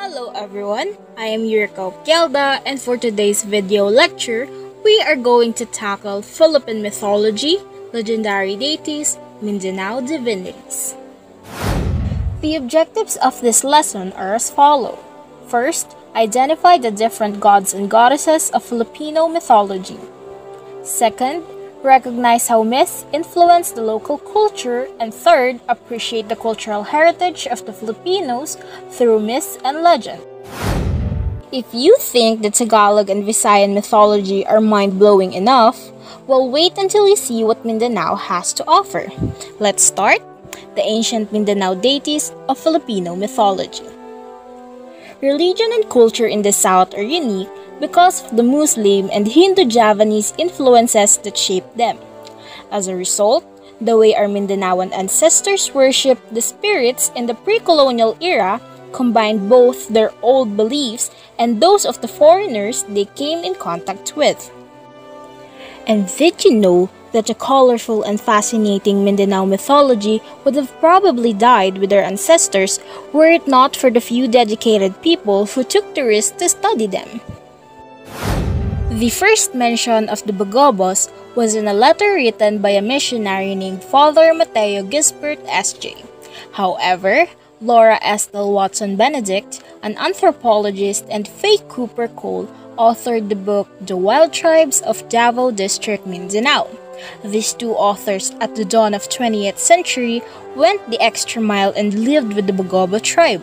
Hello everyone, I am Yuriko Kelda, and for today's video lecture, we are going to tackle Philippine mythology, legendary deities, Mindanao divinities. The objectives of this lesson are as follows. First, identify the different gods and goddesses of Filipino mythology. Second, recognize how myths influence the local culture, and third, appreciate the cultural heritage of the Filipinos through myths and legend. If you think the Tagalog and Visayan mythology are mind-blowing enough, well, wait until you see what Mindanao has to offer. Let's start. The ancient Mindanao deities of Filipino mythology. Religion and culture in the South are unique because of the Muslim and Hindu-Javanese influences that shaped them. As a result, the way our Mindanaoan ancestors worshipped the spirits in the pre-colonial era combined both their old beliefs and those of the foreigners they came in contact with. And did you know that a colorful and fascinating Mindanao mythology would have probably died with their ancestors were it not for the few dedicated people who took the risk to study them? The first mention of the Bagobos was in a letter written by a missionary named Father Mateo Gisbert S.J. However, Laura Estelle Watson Benedict, an anthropologist, and Faye Cooper Cole authored the book The Wild Tribes of Davao District, Mindanao. These two authors at the dawn of 20th century went the extra mile and lived with the Bagobo tribe.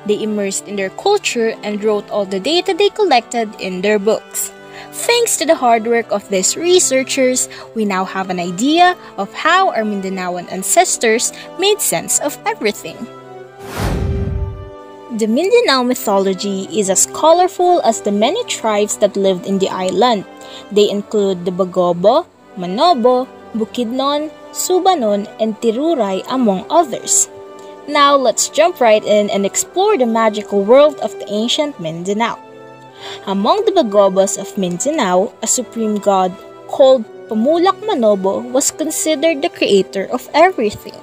They immersed in their culture and wrote all the data they collected in their books. Thanks to the hard work of these researchers, we now have an idea of how our Mindanaoan ancestors made sense of everything. The Mindanao mythology is as colorful as the many tribes that lived in the island. They include the Bagobo, Manobo, Bukidnon, Subanon, and Tiruray, among others. Now let's jump right in and explore the magical world of the ancient Mindanao. Among the Bagobos of Mindanao, a supreme god called Pamulak Manobo was considered the creator of everything.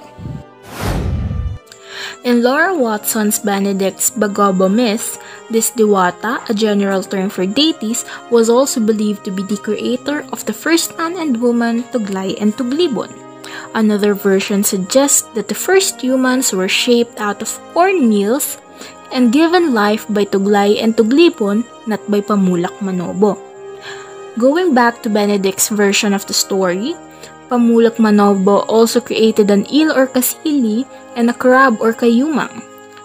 In Laura Watson's Benedict's Bagobo myth, this Diwata, a general term for deities, was also believed to be the creator of the first man and woman, Tuglay and Tuglibon. Another version suggests that the first humans were shaped out of cornmeals and given life by Tuglay and Tuglibon, not by Pamulak Manobo. Going back to Benedict's version of the story, Pamulak Manobo also created an eel or kasili and a crab or kayumang.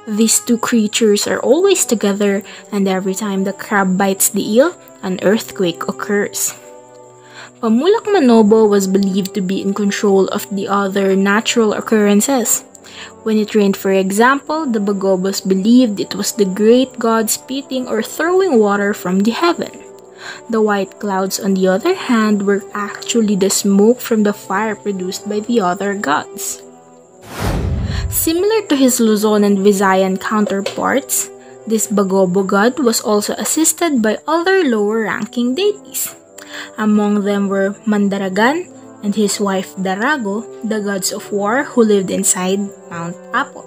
These two creatures are always together, and every time the crab bites the eel, an earthquake occurs. Pamulak Manobo was believed to be in control of the other natural occurrences. When it rained, for example, the Bagobos believed it was the great god spitting or throwing water from the heaven. The white clouds, on the other hand, were actually the smoke from the fire produced by the other gods. Similar to his Luzon and Visayan counterparts, this Bagobo god was also assisted by other lower-ranking deities. Among them were Mandaragan and his wife Darago, the gods of war who lived inside Mount Apo.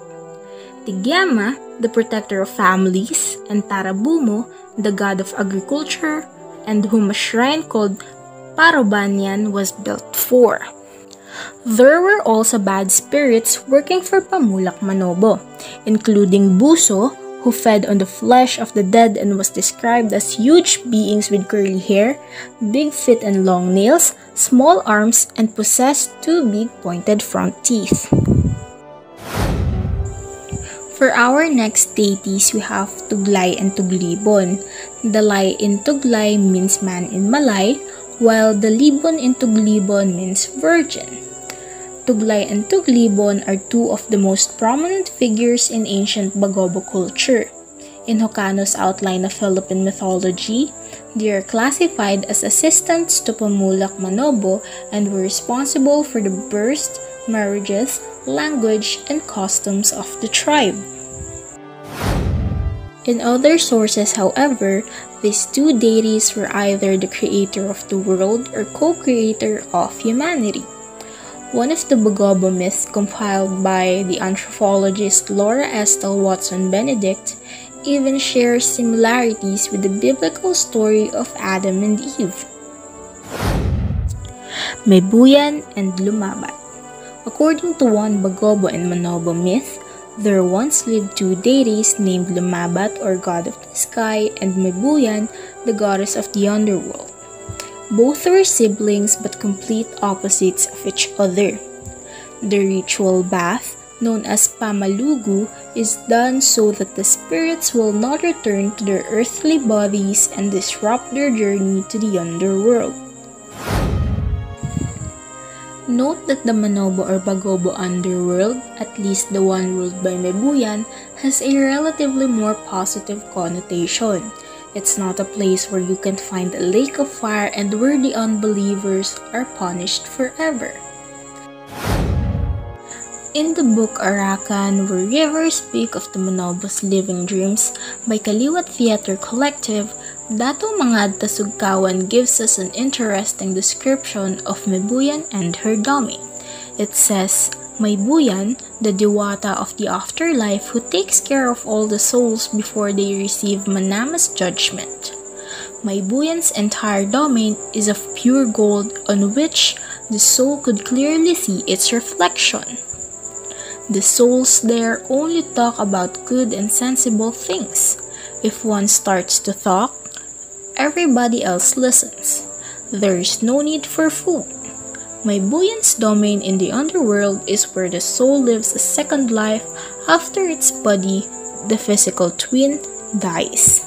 Tigyama, the protector of families, and Tarabumo, the god of agriculture, and whom a shrine called Parobanyan was built for. There were also bad spirits working for Pamulak Manobo, including Buso, who fed on the flesh of the dead and was described as huge beings with curly hair, big feet and long nails, small arms, and possessed two big pointed front teeth. For our next deities, we have Tuglay and Tuglibon. The Lay in Tuglay means man in Malay, while the Libon in Tuglibon means virgin. Tuglay and Tuglibon are two of the most prominent figures in ancient Bagobo culture. In Hocano's outline of Philippine mythology, they are classified as assistants to Pamulak Manobo and were responsible for the birth, marriages, language, and customs of the tribe. In other sources, however, these two deities were either the creator of the world or co-creator of humanity. One of the Bagobo myths compiled by the anthropologist Laura Estelle Watson Benedict even share similarities with the biblical story of Adam and Eve. Maybuyan and Lumabat. According to one Bagobo and Manobo myth, there once lived two deities named Lumabat, or god of the sky, and Maybuyan, the goddess of the underworld. Both were siblings but complete opposites of each other. The ritual bath, known as Pamalugu, is done so that the spirits will not return to their earthly bodies and disrupt their journey to the underworld. Note that the Manobo or Bagobo underworld, at least the one ruled by Maybuyan, has a relatively more positive connotation. It's not a place where you can find a lake of fire and where the unbelievers are punished forever. In the book Arakan, where rivers speak of the Manobo's living dreams by Kaliwat Theater Collective, Dato Mangad Tasugkawan gives us an interesting description of Maybuyan and her domain. It says, Maybuyan, the Diwata of the afterlife who takes care of all the souls before they receive Manama's judgment. Maybuyan's entire domain is of pure gold on which the soul could clearly see its reflection. The souls there only talk about good and sensible things. If one starts to talk, everybody else listens. There is no need for food. Maybuyan's domain in the underworld is where the soul lives a second life after its body, the physical twin, dies.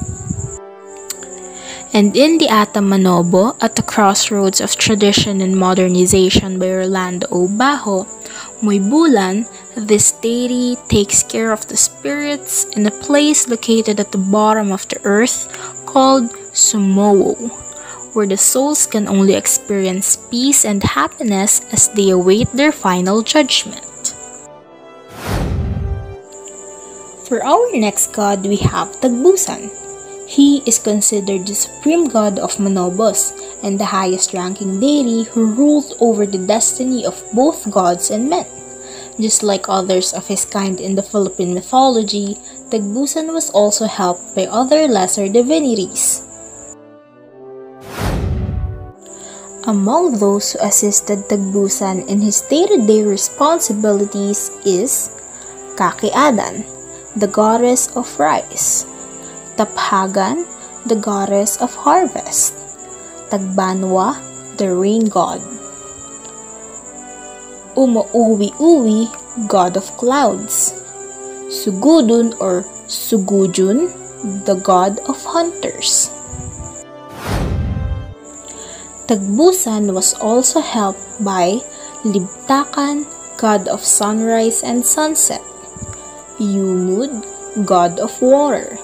And in the Atam Manobo, at the crossroads of tradition and modernization by Orlando O. Bajo, Maybulan, this deity takes care of the spirits in a place located at the bottom of the earth called Sumowo, where the souls can only experience peace and happiness as they await their final judgment. For our next god, we have Tagbusan. He is considered the supreme god of Manobos and the highest-ranking deity who ruled over the destiny of both gods and men. Just like others of his kind in the Philippine mythology, Tagbusan was also helped by other lesser divinities. Among those who assisted Tagbusan in his day-to-day responsibilities is Kakiadan, the goddess of rice, Taphagan, the goddess of harvest, Tagbanwa, the rain god, Umauwi-uwi, god of clouds, Sugudun or Sugujun, the god of hunters. Tagbusan was also helped by Libtakan, god of sunrise and sunset, Yumud, god of water,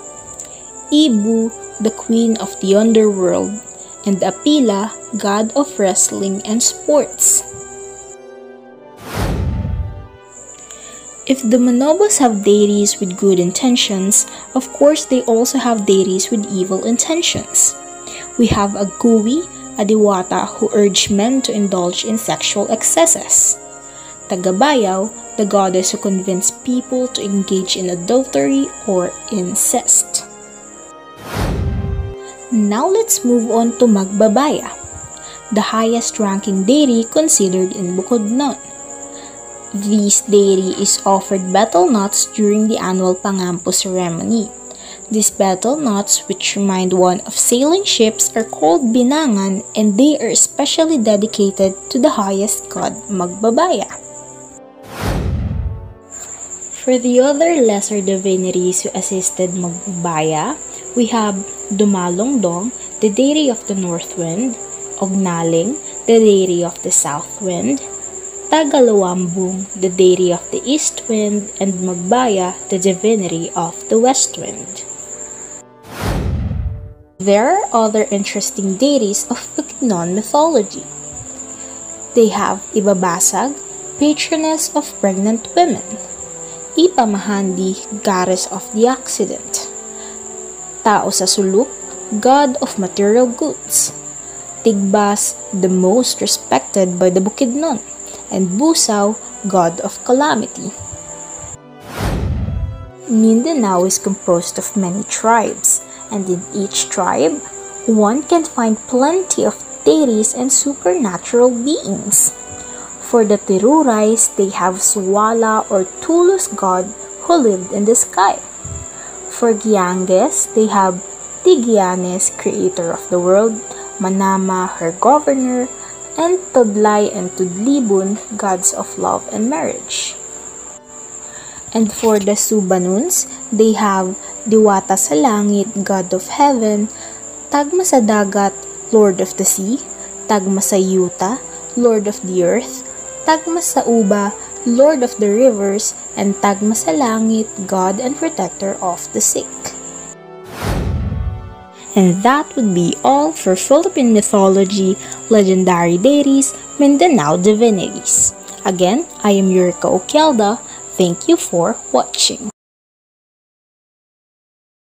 Ibu, the queen of the underworld, and Apila, god of wrestling and sports. If the Manobos have deities with good intentions, of course they also have deities with evil intentions. We have Agui, a diwata who urged men to indulge in sexual excesses. Tagabayaw, the goddess who convinced people to engage in adultery or incest. Now let's move on to Magbabaya, the highest-ranking deity considered in Bukidnon. This deity is offered betel nuts during the annual Pangampu ceremony. These betel nuts, which remind one of sailing ships, are called binangan, and they are especially dedicated to the highest god, Magbabaya. For the other lesser divinities who assisted Magbabaya, we have Dumalongdong, the deity of the north wind, Ognaling, the deity of the south wind, Tagalawambung, the deity of the east wind, and Magbaya, the divinity of the west wind. There are other interesting deities of Bukidnon mythology. They have Ibabasag, patroness of pregnant women, Ipamahandi, goddess of the accident, Tao sa Suluk, god of material goods, Tigbas, the most respected by the Bukidnon, and Busaw, god of calamity. Mindanao is composed of many tribes, and in each tribe, one can find plenty of deities and supernatural beings. For the Tirurais, they have Suwala or Tulus god who lived in the sky. For Gianges, they have Tigianes, creator of the world, Manama, her governor, and Tudlay and Tudlibun, gods of love and marriage. And for the Subanuns, they have Diwata sa langit, god of heaven, Tagma sa dagat, lord of the sea, Tagma sa yuta, lord of the earth, Tagma sa uba, lord of the rivers, and Tagma sa langit, god and protector of the sick. And that would be all for Philippine mythology, legendary deities, Mindanao divinities. Again, I am Yurika Okelda. Thank you for watching.